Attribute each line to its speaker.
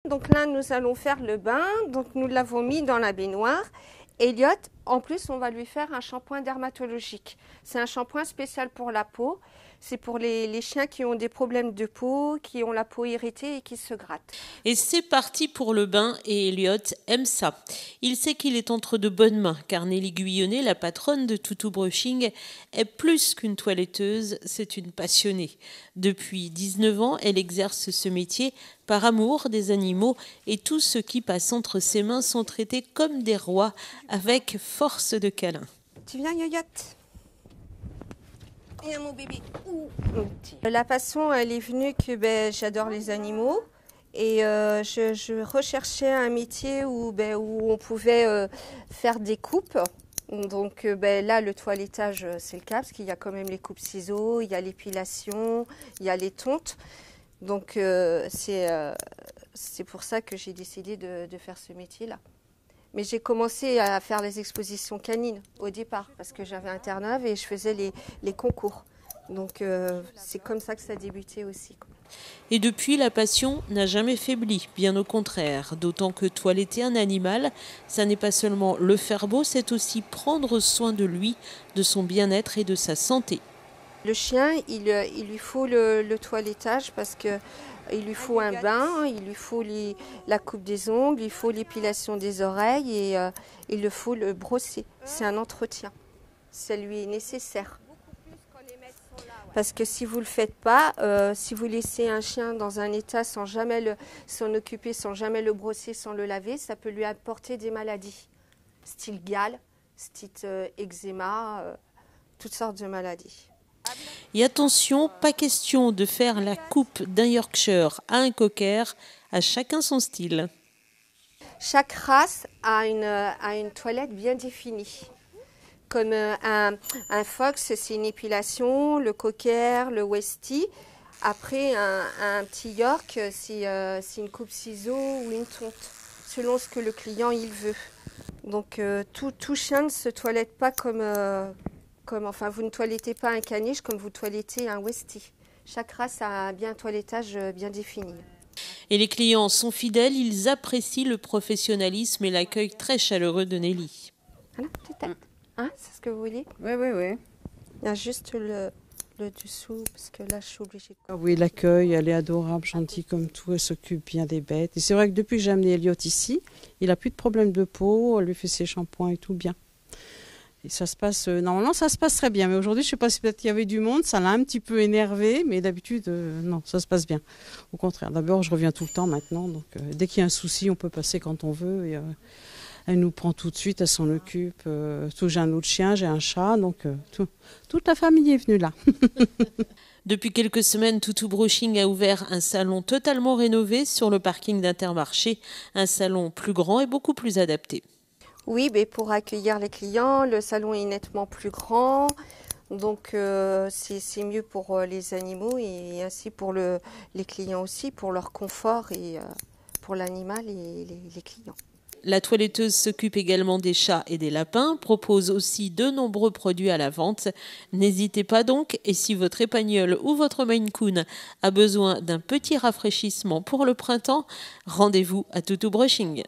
Speaker 1: Donc là, nous allons faire le bain. Donc nous l'avons mis dans la baignoire. Elliot, en plus, on va lui faire un shampoing dermatologique. C'est un shampoing spécial pour la peau. C'est pour les chiens qui ont des problèmes de peau, qui ont la peau irritée et qui se grattent.
Speaker 2: Et c'est parti pour le bain et Elliot aime ça. Il sait qu'il est entre de bonnes mains car Nelly Guyonnet, la patronne de Toutou Brushing, est plus qu'une toiletteuse, c'est une passionnée. Depuis 19 ans, elle exerce ce métier par amour des animaux et tous ceux qui passent entre ses mains sont traités comme des rois avec force de câlin.
Speaker 1: Tu viens, Yoyot? Et mon bébé. La passion, elle est venue que j'adore les animaux et je recherchais un métier où on pouvait faire des coupes. Donc là, le toilettage, c'est le cas parce qu'il y a quand même les coupes ciseaux, il y a l'épilation, il y a les tontes. Donc c'est pour ça que j'ai décidé de faire ce métier-là. Mais j'ai commencé à faire les expositions canines au départ parce que j'avais un Terre-Neuve et je faisais les concours. Donc c'est comme ça que ça a débuté aussi.
Speaker 2: Et depuis, la passion n'a jamais faibli, bien au contraire. D'autant que toiletter un animal, ça n'est pas seulement le faire beau, c'est aussi prendre soin de lui, de son bien-être et de sa santé.
Speaker 1: Le chien, il lui faut le toilettage parce que il lui faut un bain, il lui faut la coupe des ongles, il faut l'épilation des oreilles et il le faut le brosser. C'est un entretien. Ça lui est nécessaire. Parce que si vous ne le faites pas, si vous laissez un chien dans un état sans jamais s'en occuper, sans jamais le brosser, sans le laver, ça peut lui apporter des maladies. Style gale, style eczéma, toutes sortes de maladies.
Speaker 2: Et attention, pas question de faire la coupe d'un Yorkshire à un cocker, à chacun son style.
Speaker 1: Chaque race a une toilette bien définie. Comme un fox, c'est une épilation, le cocker, le westie. Après, un petit York, c'est une coupe ciseaux ou une tonte, selon ce que le client il veut. Donc tout chien ne se toilette pas enfin, vous ne toilettez pas un caniche comme vous toilettez un westie. Chaque race a bien un toilettage bien défini.
Speaker 2: Et les clients sont fidèles, ils apprécient le professionnalisme et l'accueil très chaleureux de Nelly.
Speaker 1: Voilà, peut-être. Hein, c'est ce que vous voulez?
Speaker 3: Oui, oui, oui.
Speaker 1: Il y a juste le dessous, parce que là, je suis obligée de...
Speaker 3: Ah oui, l'accueil, elle est adorable, gentille comme tout, elle s'occupe bien des bêtes. Et c'est vrai que depuis que j'ai amené Elliot ici, il n'a plus de problème de peau, elle lui fait ses shampoings et tout bien. Et ça se passe, normalement ça se passe très bien, mais aujourd'hui je ne sais pas si peut-être qu'il y avait du monde, ça l'a un petit peu énervé, mais d'habitude non, ça se passe bien. Au contraire, d'abord je reviens tout le temps maintenant, donc dès qu'il y a un souci on peut passer quand on veut. Et, elle nous prend tout de suite, elle s'en occupe. J'ai un autre chien, j'ai un chat, donc toute la famille est venue là.
Speaker 2: Depuis quelques semaines, Toutou Brushing a ouvert un salon totalement rénové sur le parking d'Intermarché, un salon plus grand et beaucoup plus adapté.
Speaker 1: Oui, mais pour accueillir les clients, le salon est nettement plus grand, donc c'est mieux pour les animaux et ainsi pour les clients aussi, pour leur confort et pour l'animal et les clients.
Speaker 2: La toiletteuse s'occupe également des chats et des lapins, propose aussi de nombreux produits à la vente. N'hésitez pas donc, et si votre épagnole ou votre Maine Coon a besoin d'un petit rafraîchissement pour le printemps, rendez-vous à Toutou Brushing.